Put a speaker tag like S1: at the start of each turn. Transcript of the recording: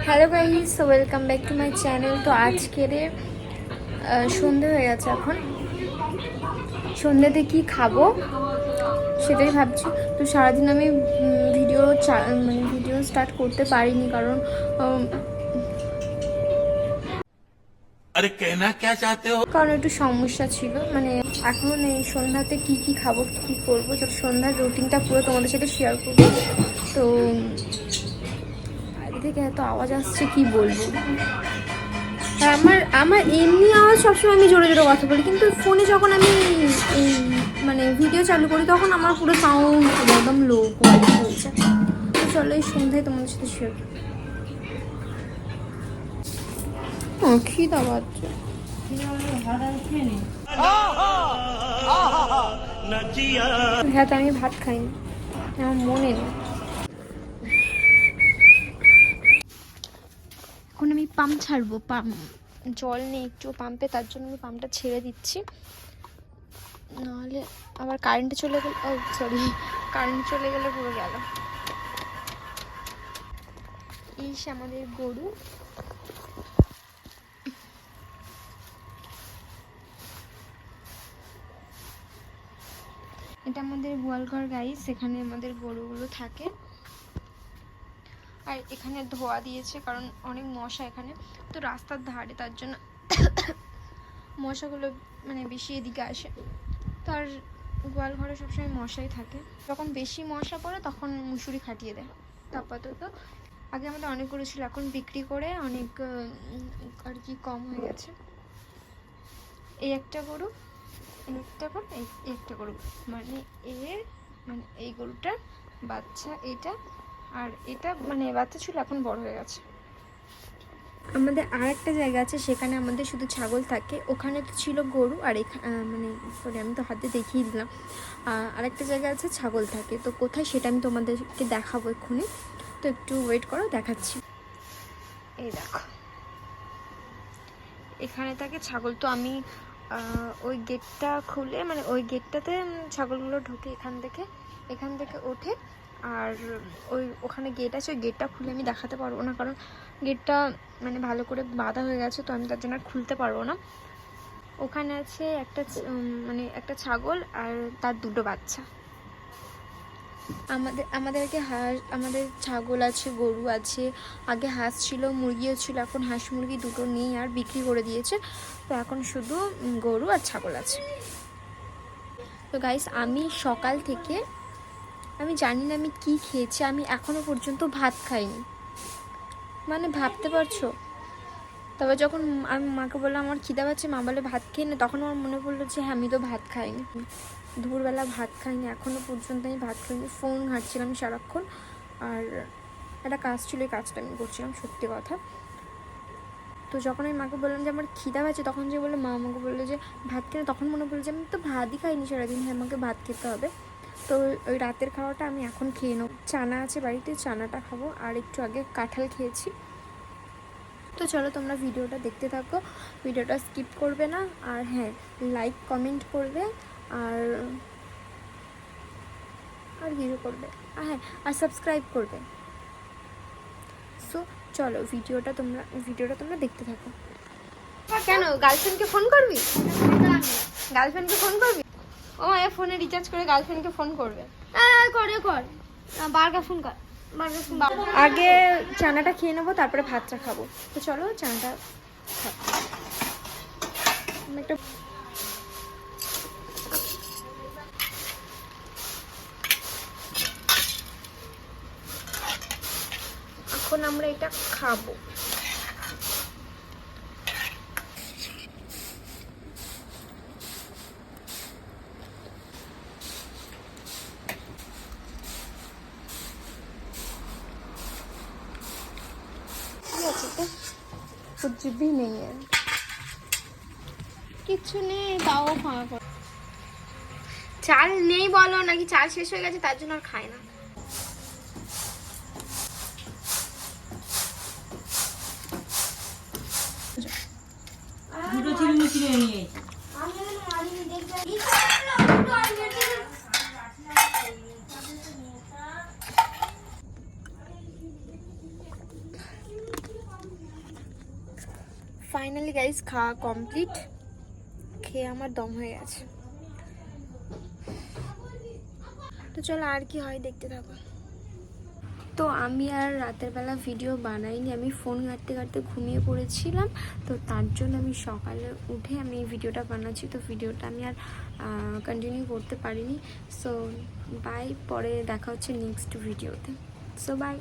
S1: Hello guys, welcome back to my channel. তো আজকের সন্ধে হয়ে গেছে। এখন সন্ধ্যেতে কি খাবো সেটাই ভাবছি। তো সারাদিন আমি ভিডিও স্টার্ট করতে পারিনি, কারণ
S2: अरे कहना क्या चाहते हो।
S1: একটু সমস্যা ছিল। মানে এখন এই সন্ধ্যাতে কি খাবো, কি করবো, সন্ধ্যার রুটিনটা পুরো তোমাদের সাথে শেয়ার করবো। তো বাইরে থেকে এত আওয়াজ আসছে, কি বলবো। আর আমার আমার এমনি আওয়াজ সবসময় আমি জোরে জোরে কথা বলি, কিন্তু ফোনে যখন আমি এই ভিডিও চালু করি তখন আমার পুরো সাউন্ড একদম লো কোয়ালিটি হয়ে যায়। তো চলো এই সন্ধ্যায় তোমাদের সাথে শেয়ার করি। খিদা পাচ্ছে। হ্যাঁ, তো আমি ভাত খাইনি, আমার মনে নেই। এখন আমি পাম্প ছাড়বো, জল নেই একটু পাম্পে, তার জন্য আমি পাম্পটা ছেড়ে দিচ্ছি, নাহলে আবার কারেন্টে চলে গেলে কারেন্ট চলে গেলে পুরো গেল। এই আমাদের গরু। এটা আমাদের গোয়ালঘর গাইস, এখানে আমাদের গরুগুলো থাকে। আর এখানে ধোয়া দিয়েছে কারণ অনেক মশা এখানে, তো রাস্তার ধারে, তার জন্য মশাগুলো বেশি এদিকে আসে। তার গোয়াল ঘরে সবসময় মশাই থাকে, যখন বেশি মশা পড়ে তখন মুসুরি খাটিয়ে দেয়। আপাতত আগে আমাদের অনেক গরু ছিল, এখন বিক্রি করে অনেক আর কি কম হয়ে গেছে। এই একটা গরু, এই একটা গরু এই গরুটার বাচ্চা এটা, আর এটা বাচ্চা ছিল, এখন বড় হয়ে গেছে। আমাদের আর একটা জায়গা আছে, সেখানে আমাদের শুধু ছাগল থাকে। ওখানে তো ছিল গরু, আর সরি আমি তো হাতে দেখিয়ে দিলাম। আরেকটা জায়গা আছে ছাগল থাকে, তো কোথায় সেটা আমি তোমাদেরকে দেখাবো এক্ষুনি। তো একটু ওয়েট করো, দেখাচ্ছি। এই দেখো, এখানে থাকে ছাগল। তো আমি ওই গেটটা খুলে, ওই গেটটাতে ছাগলগুলো ঢোকে এখান থেকে ওঠে। আর ওখানে গেট আছে, ওই গেটটা খুলে আমি দেখাতে পারবো না, কারণ গেটটা ভালো করে বাঁধা হয়ে গেছে, তো আমি তার জন্য আর খুলতে পারবো না। ওখানে আছে একটা ছাগল আর তার দুটো বাচ্চা। আমাদের ছাগল আছে, গরু আছে, আগে হাঁস ছিল, মুরগিও ছিল, এখন হাঁস মুরগি দুটো নেই, আর বিক্রি করে দিয়েছে। তো এখন শুধু গরু আর ছাগল আছে। তো গাইস, আমি সকাল থেকে আমি জানি না আমি কি খেয়েছি, আমি এখনো পর্যন্ত ভাত খাইনি। ভাবতে পারছো? তবে যখন আমি মাকে বললাম আমার খিদা পাচ্ছে, মা বলে ভাত খেয়ে নে, তখন আমার মনে পড়লো যে হ্যাঁ, আমি তো ভাত খাইনি, দুপুরবেলা ভাত খাইনি, এখনও পর্যন্ত আমি ভাত খাইনি। ফোন ঘাঁটছিলাম সারাক্ষণ, আর একটা কাজ ছিল, এই কাজটা আমি করছিলাম, সত্যি কথা। তো যখন আমি মাকে বললাম যে আমার খিদা পাচ্ছে, তখন যে বললো, মা আমাকে বললো যে ভাত খেয়ে, তখন মনে পড়লো যে আমি তো ভাতই খাইনি সারাদিন, হ্যাঁ আমাকে ভাত খেতে হবে। তো ওই রাতের খাওয়াটা আমি এখন খেয়ে নেব। চানা আছে বাড়িতে, চানাটা খাবো, আর একটু আগে কাঁঠাল খেয়েছি। তো চলো তোমরা ভিডিওটা দেখতে থাকো, ভিডিওটা স্কিপ করবে না, আর হ্যাঁ, লাইক কমেন্ট করবে, আর কিছু করবে, আর হ্যাঁ, আর সাবস্ক্রাইব করবে। সো চলো ভিডিওটা তোমরা দেখতে থাকো। কেন গার্লফ্রেন্ডকে ফোন করবি? ও ফোনে রিচার্জ করে গার্লফ্রেন্ডকে ফোন করবে।
S3: কর বারবার ফোন কর।
S1: আগে চানাটা খেয়ে নেবো, তারপরে ভাতটা খাবো। তো চলো চানাটা একটা এখন আমরা এটা খাবো। कुछ भी नहीं है, কিছু নেই, তাও খাওয়া পড়ে। চাল নেই বলো, নাকি চাল শেষ হয়ে গেছে তার জন্য আর খায় না?
S4: দুটো চিনি চিনি নিয়ে
S1: ফাইনালি গাইস খাওয়া কমপ্লিট, খেয়ে আমার দম হয়ে গেছে। তো চলো আর কি হয় দেখতে থাকো। তো আমি আর রাতের বেলা ভিডিও বানাইনি, আমি ফোন ঘাঁটতে ঘাঁটতে ঘুমিয়ে পড়েছিলাম। তো তার জন্য আমি সকালে উঠে আমি এই ভিডিওটা বানাচ্ছি। তো ভিডিওটা আমি আর কন্টিনিউ করতে পারিনি। সো বাই, পরে দেখা হচ্ছে নেক্সট ভিডিওতে। So by.